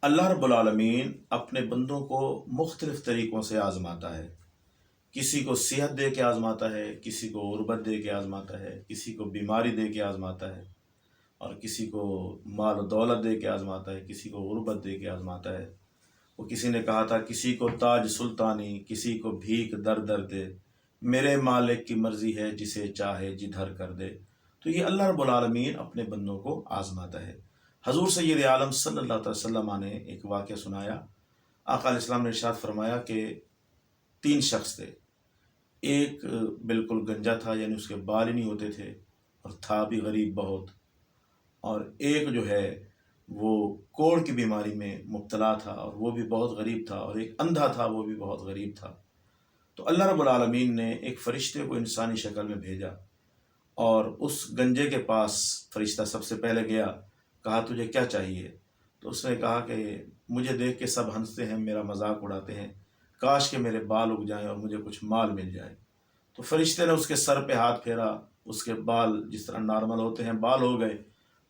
اللہ رب العالمین اپنے بندوں کو مختلف طریقوں سے آزماتا ہے۔ کسی کو صحت دے کے آزماتا ہے، کسی کو غربت دے کے آزماتا ہے، کسی کو بیماری دے کے آزماتا ہے، اور کسی کو مال و دولت دے کے آزماتا ہے، کسی کو غربت دے کے آزماتا ہے۔ وہ کسی نے کہا تھا کسی کو تاج سلطانی، کسی کو بھیک در در دے، میرے مالک کی مرضی ہے جسے چاہے جدھر کر دے۔ تو یہ اللہ رب العالمین اپنے بندوں کو آزماتا ہے۔ حضور سید عالم صلی اللہ علیہ وسلم نے ایک واقعہ سنایا۔ آقا علیہ السلام نے ارشاد فرمایا کہ 3 شخص تھے۔ ایک بالکل گنجا تھا، یعنی اس کے بال ہی نہیں ہوتے تھے، اور تھا بھی غریب بہت۔ اور ایک جو ہے وہ کوڑ کی بیماری میں مبتلا تھا، اور وہ بھی بہت غریب تھا۔ اور ایک اندھا تھا، وہ بھی بہت غریب تھا۔ تو اللہ رب العالمین نے ایک فرشتے کو انسانی شکل میں بھیجا، اور اس گنجے کے پاس فرشتہ سب سے پہلے گیا۔ کہا تجھے کیا چاہیے؟ تو اس نے کہا کہ مجھے دیکھ کے سب ہنستے ہیں، میرا مذاق اڑاتے ہیں، کاش کہ میرے بال اگ جائیں اور مجھے کچھ مال مل جائے۔ تو فرشتے نے اس کے سر پہ ہاتھ پھیرا، اس کے بال جس طرح نارمل ہوتے ہیں بال ہو گئے،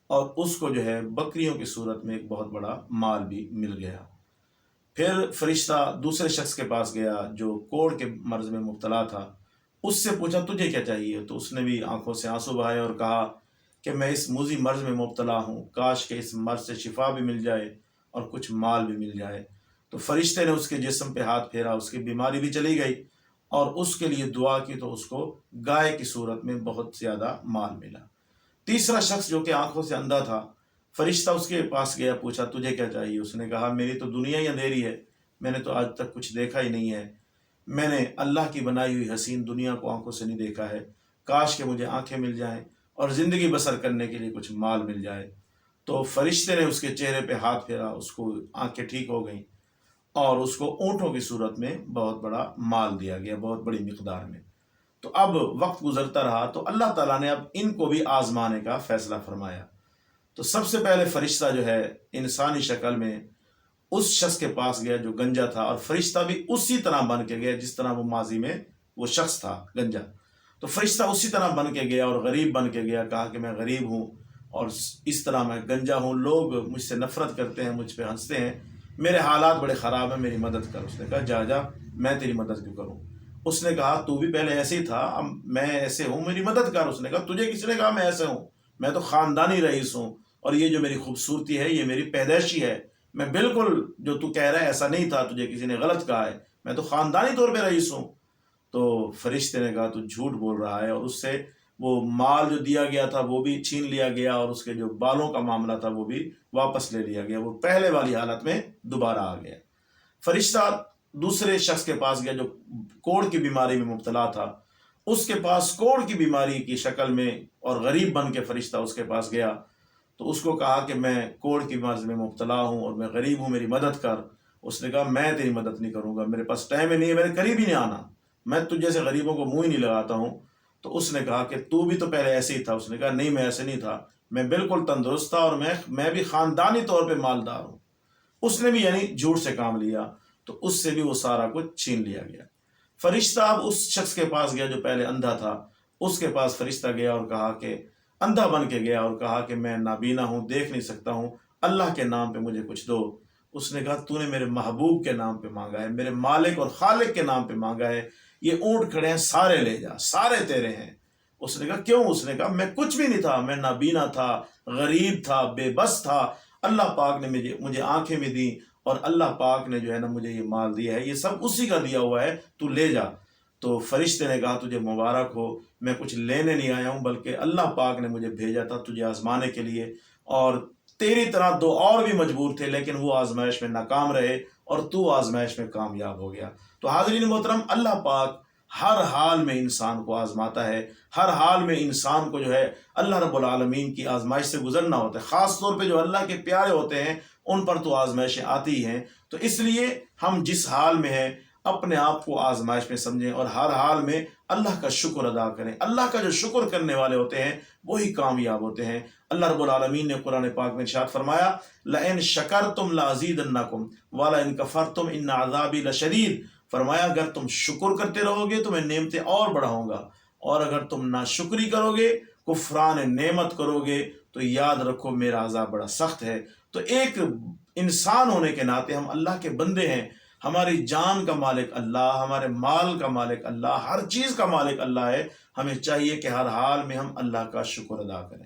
اور اس کو جو ہے بکریوں کی صورت میں ایک بہت بڑا مال بھی مل گیا۔ پھر فرشتہ دوسرے شخص کے پاس گیا جو کوڑ کے مرض میں مبتلا تھا۔ اس سے پوچھا تجھے کیا چاہیے؟ تو اس نے بھی آنکھوں سے آنسو بہائے اور کہا کہ میں اس موذی مرض میں مبتلا ہوں، کاش کہ اس مرض سے شفا بھی مل جائے اور کچھ مال بھی مل جائے۔ تو فرشتے نے اس کے جسم پہ ہاتھ پھیرا، اس کی بیماری بھی چلی گئی، اور اس کے لیے دعا کی تو اس کو گائے کی صورت میں بہت زیادہ مال ملا۔ تیسرا شخص جو کہ آنکھوں سے اندھا تھا، فرشتہ اس کے پاس گیا، پوچھا تجھے کیا چاہیے؟ اس نے کہا میری تو دنیا ہی اندھیری ہے، میں نے تو آج تک کچھ دیکھا ہی نہیں ہے، میں نے اللہ کی بنائی ہوئی حسین دنیا کو آنکھوں سے نہیں دیکھا ہے، کاش کہ مجھے آنکھیں مل جائیں اور زندگی بسر کرنے کے لیے کچھ مال مل جائے۔ تو فرشتے نے اس کے چہرے پہ ہاتھ پھیرا، اس کو آنکھیں ٹھیک ہو گئیں، اور اس کو اونٹوں کی صورت میں بہت بڑا مال دیا گیا، بہت بڑی مقدار میں۔ تو اب وقت گزرتا رہا تو اللہ تعالیٰ نے اب ان کو بھی آزمانے کا فیصلہ فرمایا۔ تو سب سے پہلے فرشتہ جو ہے انسانی شکل میں اس شخص کے پاس گیا جو گنجا تھا، اور فرشتہ بھی اسی طرح بن کے گیا جس طرح وہ ماضی میں وہ شخص تھا گنجا۔ تو فرشتہ اسی طرح بن کے گیا اور غریب بن کے گیا، کہا کہ میں غریب ہوں اور اس طرح میں گنجا ہوں، لوگ مجھ سے نفرت کرتے ہیں، مجھ پہ ہنستے ہیں، میرے حالات بڑے خراب ہیں، میری مدد کر۔ اس نے کہا جا جا، میں تیری مدد کیوں کروں؟ اس نے کہا تو بھی پہلے ایسے ہی تھا، اب میں ایسے ہوں، میری مدد کر۔ اس نے کہا تجھے کس نے کہا میں ایسے ہوں؟ میں تو خاندانی رئیس ہوں، اور یہ جو میری خوبصورتی ہے یہ میری پیدائشی ہے، میں بالکل جو تو کہہ رہا ہے ایسا نہیں تھا، تجھے کسی نے غلط کہا ہے، میں تو خاندانی طور پہ رئیس ہوں۔ تو فرشتے نے کہا تو جھوٹ بول رہا ہے، اور اس سے وہ مال جو دیا گیا تھا وہ بھی چھین لیا گیا، اور اس کے جو بالوں کا معاملہ تھا وہ بھی واپس لے لیا گیا، وہ پہلے والی حالت میں دوبارہ آ گیا۔ فرشتہ دوسرے شخص کے پاس گیا جو کوڑ کی بیماری میں مبتلا تھا، اس کے پاس کوڑ کی بیماری کی شکل میں اور غریب بن کے فرشتہ اس کے پاس گیا۔ تو اس کو کہا کہ میں کوڑ کی مرض میں مبتلا ہوں اور میں غریب ہوں، میری مدد کر۔ اس نے کہا میں تیری مدد نہیں کروں گا، میرے پاس ٹائم ہی نہیں ہے، میرے قریب ہی نہیں آنا، میں تجھ جیسے غریبوں کو منہ ہی نہیں لگاتا ہوں۔ تو اس نے کہا کہ تو بھی تو پہلے ایسے ہی تھا۔ اس نے کہا نہیں، میں ایسے نہیں تھا، میں بالکل تندرست تھا، اور میں بھی خاندانی طور پہ مالدار ہوں۔ اس نے بھی یعنی جھوٹ سے کام لیا، تو اس سے بھی وہ سارا کچھ چھین لیا گیا۔ فرشتہ اب اس شخص کے پاس گیا جو پہلے اندھا تھا، اس کے پاس فرشتہ گیا اور کہا کہ اندھا بن کے گیا اور کہا کہ میں نابینا ہوں، دیکھ نہیں سکتا ہوں، اللہ کے نام پہ مجھے کچھ دو۔ اس نے کہا تو نے میرے محبوب کے نام پہ مانگا ہے، میرے مالک اور خالق کے نام پہ مانگا ہے، یہ اونٹ کھڑے ہیں سارے لے جا، سارے تیرے ہیں۔ اس نے کہا کیوں؟ اس نے کہا میں کچھ بھی نہیں تھا، میں نابینا تھا، غریب تھا، بے بس تھا، اللہ پاک نے مجھے آنکھیں بھی دیں، اور اللہ پاک نے جو ہے نا مجھے یہ مال دیا ہے، یہ سب اسی کا دیا ہوا ہے، تو لے جا۔ تو فرشتے نے کہا تجھے مبارک ہو، میں کچھ لینے نہیں آیا ہوں، بلکہ اللہ پاک نے مجھے بھیجا تھا تجھے آزمانے کے لیے، اور تیری طرح 2 اور بھی مجبور تھے لیکن وہ آزمائش میں ناکام رہے، اور تو آزمائش میں کامیاب ہو گیا۔ تو حاضرین محترم، اللہ پاک ہر حال میں انسان کو آزماتا ہے، ہر حال میں انسان کو جو ہے اللہ رب العالمین کی آزمائش سے گزرنا ہوتا ہے، خاص طور پہ جو اللہ کے پیارے ہوتے ہیں ان پر تو آزمائشیں آتی ہی ہیں۔ تو اس لیے ہم جس حال میں ہیں اپنے آپ کو آزمائش میں سمجھیں، اور ہر حال میں اللہ کا شکر ادا کریں۔ اللہ کا جو شکر کرنے والے ہوتے ہیں وہی کامیاب ہوتے ہیں۔ اللہ رب العالمین نے قرآن پاک میں ارشاد فرمایا لَإِن شَكَرْتُمْ لَأَزِيدَنَّكُمْ وَلَإِن كَفَرْتُمْ إِنَّ عَذَابِي لَشَدِيدٌ۔ فرمایا اگر تم شکر کرتے رہو گے تو میں نعمتیں اور بڑھاؤں گا، اور اگر تم ناشکری کرو گے، کفران نعمت کرو گے، تو یاد رکھو میرا عذاب بڑا سخت ہے۔ تو ایک انسان ہونے کے ناطے ہم اللہ کے بندے ہیں، ہماری جان کا مالک اللہ، ہمارے مال کا مالک اللہ، ہر چیز کا مالک اللہ ہے. ہمیں چاہیے کہ ہر حال میں ہم اللہ کا شکر ادا کریں.